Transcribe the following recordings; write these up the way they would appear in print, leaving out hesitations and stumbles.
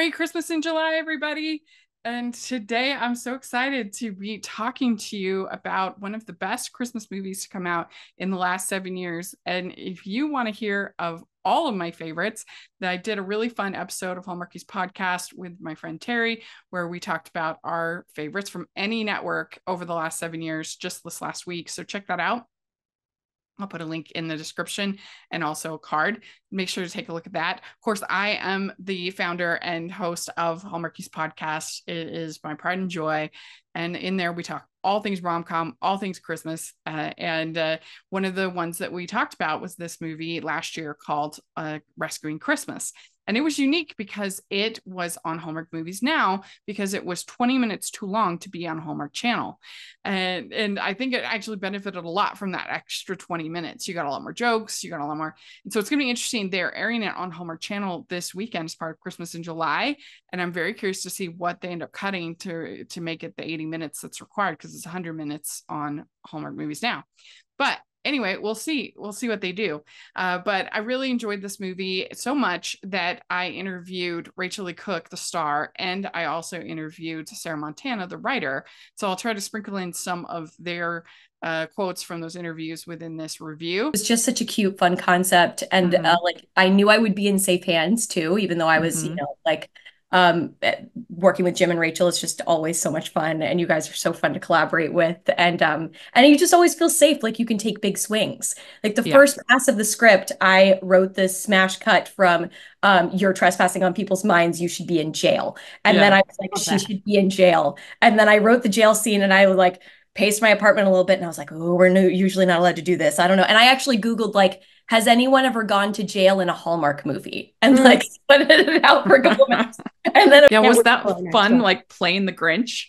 Merry Christmas in July, everybody. And today I'm so excited to be talking to you about one of the best Christmas movies to come out in the last 7 years. And if you want to hear of all of my favorites, that I did a really fun episode of Hallmark's podcast with my friend Terry, where we talked about our favorites from any network over the last 7 years, just this last week. So check that out. I'll put a link in the description and also a card. Make sure to take a look at that. Of course, I am the founder and host of Hallmark's podcast. It is my pride and joy. And in there, we talk all things rom-com, all things Christmas. And one of the ones that we talked about was this movie last year called Rescuing Christmas. And it was unique because it was on Hallmark Movies Now because it was 20 minutes too long to be on Hallmark Channel. And I think it actually benefited a lot from that extra 20 minutes. You got a lot more jokes, you got a lot more. And so it's going to be interesting. They're airing it on Hallmark Channel this weekend as part of Christmas in July. And I'm very curious to see what they end up cutting to make it the 80 minutes that's required, because it's 100 minutes on Hallmark Movies Now. But anyway, we'll see what they do. But I really enjoyed this movie so much that I interviewed Rachel Lee Cook, the star, and I also interviewed Sarah Montana, the writer. So I'll try to sprinkle in some of their quotes from those interviews within this review. Was just such a cute, fun concept. And Mm-hmm. like I knew I would be in safe hands too, even though I was, Mm-hmm. working with Jim and Rachel is just always so much fun. And you guys are so fun to collaborate with. And you just always feel safe, like you can take big swings. Like the Yeah. first pass of the script, I wrote this smash cut from you're trespassing on people's minds, you should be in jail. And then Yeah. I was like, Love she that. should be in jail. And then I wrote the jail scene and I was like paced my apartment a little bit and I was like, oh, usually not allowed to do this. I don't know. And I actually Googled like, has anyone ever gone to jail in a Hallmark movie? And like split it out for a couple minutes. And then Yeah, Can't was wait that for our next fun, one. like playing the Grinch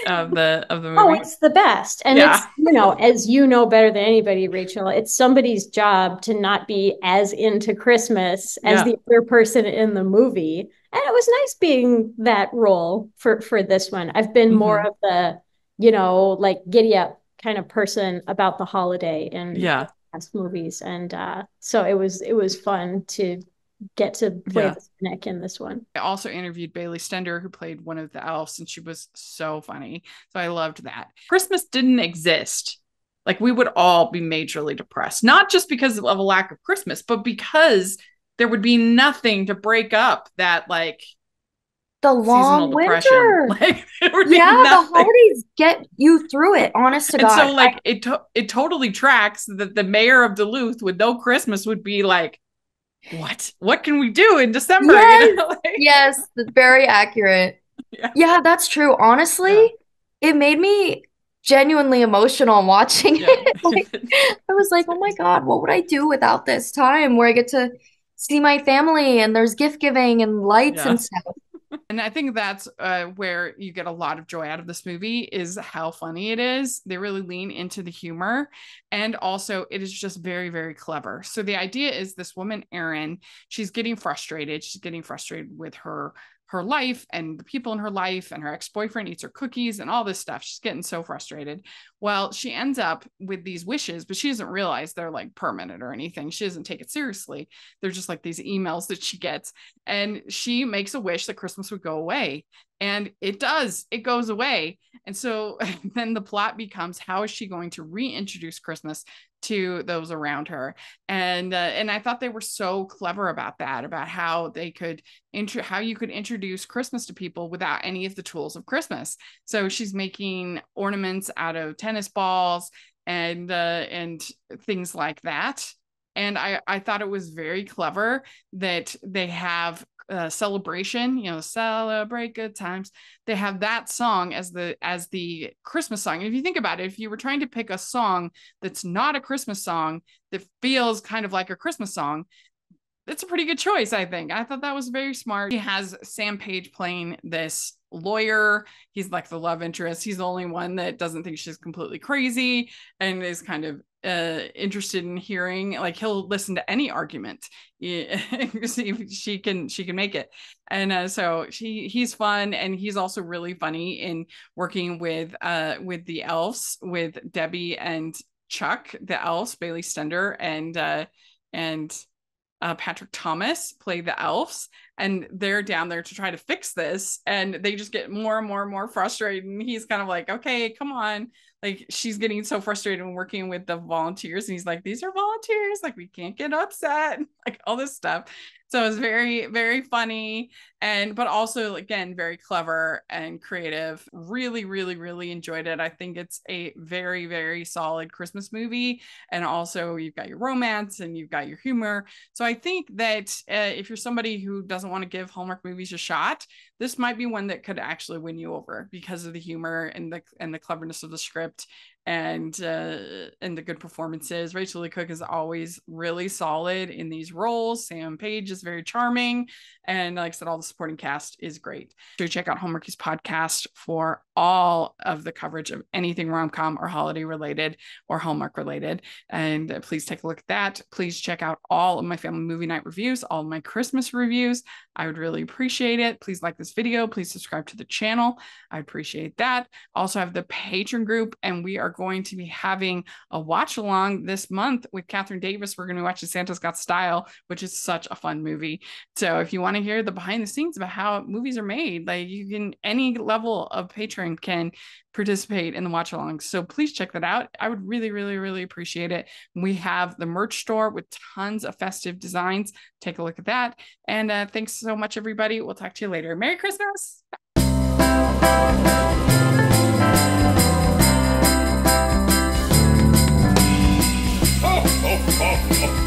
of the Oh, movie? it's the best. And Yeah. it's, as you know better than anybody, Rachel, it's somebody's job to not be as into Christmas as Yeah. the other person in the movie. And it was nice being that role for this one. I've been more Mm-hmm. of the, like giddy up kind of person about the holiday in Yeah. past movies. And so it was fun to get to play Yeah. the cynic in this one. I also interviewed Bailey Stender, who played one of the elves, and she was so funny. So I loved that. Christmas didn't exist. Like, we would all be majorly depressed, not just because of a lack of Christmas, but because there would be nothing to break up that like The seasonal long depression. winter. Like, there would be Yeah, the nothing. holidays get you through it, honest to And God. so like it totally tracks that the mayor of Duluth with no Christmas would be like, what can we do in December? Yes, Like, yes, that's very accurate. yeah. Yeah, that's true. Yeah. Honestly, it made me genuinely emotional watching Yeah. it. Like, I was like, oh my God, what would I do without this time where I get to see my family and there's gift giving and lights Yeah. and stuff? And I think that's where you get a lot of joy out of this movie, is how funny it is. They really lean into the humor. And also, it is just very, very clever. So the idea is this woman, Erin, she's getting frustrated. She's getting frustrated with her life and the people in her life, and her ex-boyfriend eats her cookies and all this stuff. She's getting so frustrated. Well, she ends up with these wishes, but she doesn't realize they're like permanent or anything. She doesn't take it seriously. They're just like these emails that she gets. And she makes a wish that Christmas would go away. And it does, it goes away. And so then the plot becomes, how is she going to reintroduce Christmas to those around her? And I thought they were so clever about that, about how they could how you could introduce Christmas to people without any of the tools of Christmas. So she's making ornaments out of tennis balls and things like that. And I thought it was very clever that they have celebration, celebrate good times. They have that song as the Christmas song. And if you think about it, if you were trying to pick a song that's not a Christmas song that feels kind of like a Christmas song, it's a pretty good choice, I think. I thought that was very smart. He has Sam Page playing this lawyer. He's like the love interest. He's the only one that doesn't think she's completely crazy and is kind of interested in hearing, like, he'll listen to any argument, see if she can make it. And so he's fun, and he's also really funny in working with the elves, with Debbie and Chuck, the elves, Bailey Stender and Patrick Thomas play the elves, and they're down there to try to fix this, and they just get more and more and more frustrated, and he's kind of like, okay, come on, like she's getting so frustrated and working with the volunteers, and he's like, these are volunteers, like we can't get upset, like all this stuff. So it was very, very funny, but also again very clever and creative. Really, really, really enjoyed it. I think it's a very, very solid Christmas movie, and also you've got your romance and you've got your humor. So I think that if you're somebody who doesn't want to give Hallmark movies a shot, this might be one that could actually win you over because of the humor and the cleverness of the script and the good performances. Rachel Lee Cook is always really solid in these roles. Sam Page is very charming, and like I said, all the supporting cast is great. So check out Hallmarkies podcast for all of the coverage of anything rom-com or holiday related or Hallmark related, and please take a look at that. Please check out all of my family movie night reviews, all of my Christmas reviews. I would really appreciate it. Please like this video. Please subscribe to the channel. I appreciate that. Also have the Patreon group, and we are going to be having a watch along this month with Catherine Davis. We're going to be watching Santa's Got Style, which is such a fun movie. So if you want to hear the behind the scenes about how movies are made, like you can, any level of patron can participate in the watch along. So please check that out. I would really, really, really appreciate it. We have the merch store with tons of festive designs. Take a look at that. And thanks so much, everybody. We'll talk to you later. Merry Christmas. Ho, ho, ho, ho.